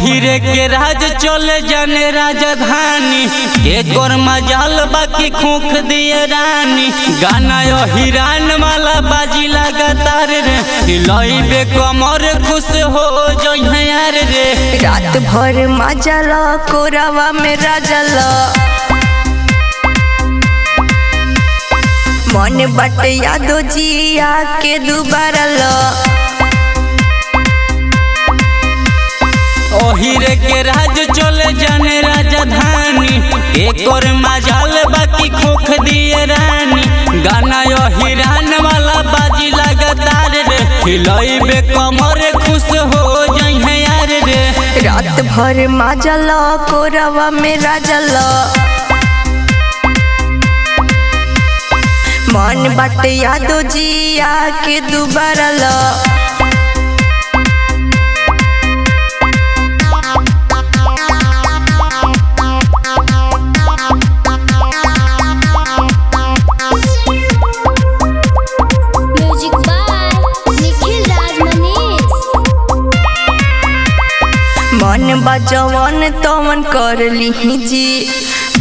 हीरे के राज चले जाने राजधानी एक और मजाल बाकी खोख दिए रानी गाना यो हिरान वाला बाजी लगातार रे हिलाइबे कमर खुश हो जइहे यार रे रात भर मजाल कोरावा में राजल मन बाटे यादो जिया के दुबारा लो ओ हीरे के राज चले जाने राजधानी एक और मजाल बाकी खोख दिए रानी गाना यो हिरान वाला बाजी लगातार रे हिलाइबे कमर खुश हो जइहे यार रे रात भर मजाल कोरावा में राजल मन बाटे यादो जिया के दुबारा लो मन बजवन तवन कर ली जी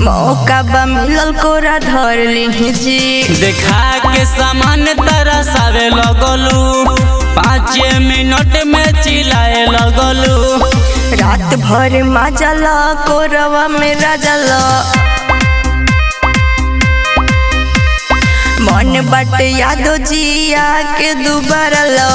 मौका बा मिलल कोरा धर ली जी देखा के सामान तारा सारे लगलू 5 मिनट में चिल्लाए लगलू रात भर मजाल कोरवा में राजल मन बट यादो जिया के दुबारा लो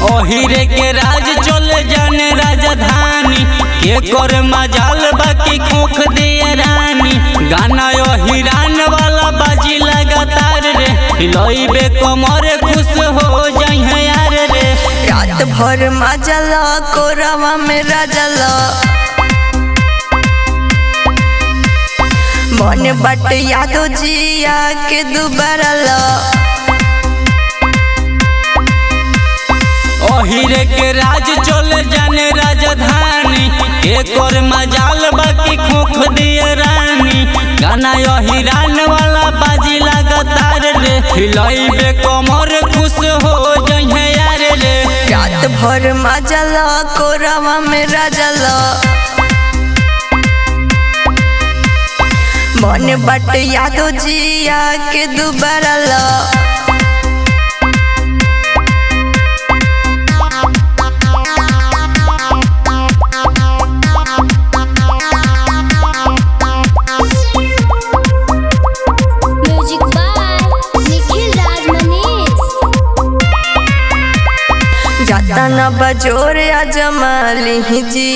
ओ हीरे के राज चले जाने राजधानी एक और मजाल बाकी खोख दिए रानी गाना यो हिरान वाला बाजी लगातार रे हिलाइबे कमर खुश हो जइहे यार रे रात भर मजाल कोरवा में राजल मन बट यादो जिया के दुबारा लो ओ हीरे के राज चले जाने राजधानी एक और मजाल बाकी खोख दिए रानी गाना यो हिरान वाला बाजी लगातार रे हिलाइबे कमर खुश हो जइहे यार रे रात भर मजाल कोरवा में राजल मन बट यादो जिया के दुबारा लो जातना बजोर अजमाली जी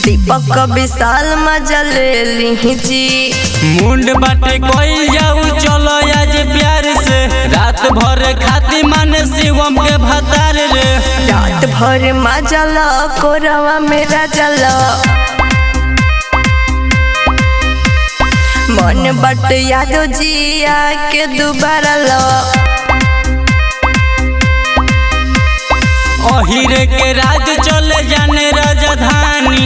दीपक विशाल मजा ले ली जी मुंड बाटे कोई जाऊ चलो आज प्यार से रात भर खाती मन शिवम के भतार रे रात भर मजाल कोरवा में राजल मन बट यादो जिया के दुबारा लो ओ हीरे के राज चले जाने राजधानी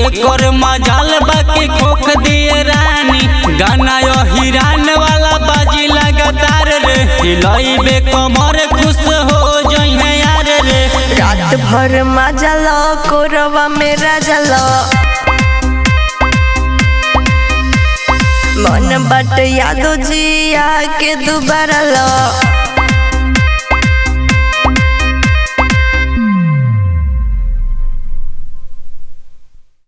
एक और मजाल बाकी खोख दिए रानी गाना यो हिरान वाला बाजी लगातार रे हिलाइबे कमर खुश हो जइहे यार रे रात भर मजाल कोरवा में राजल मन बट यादो जिया के दुबारा लो।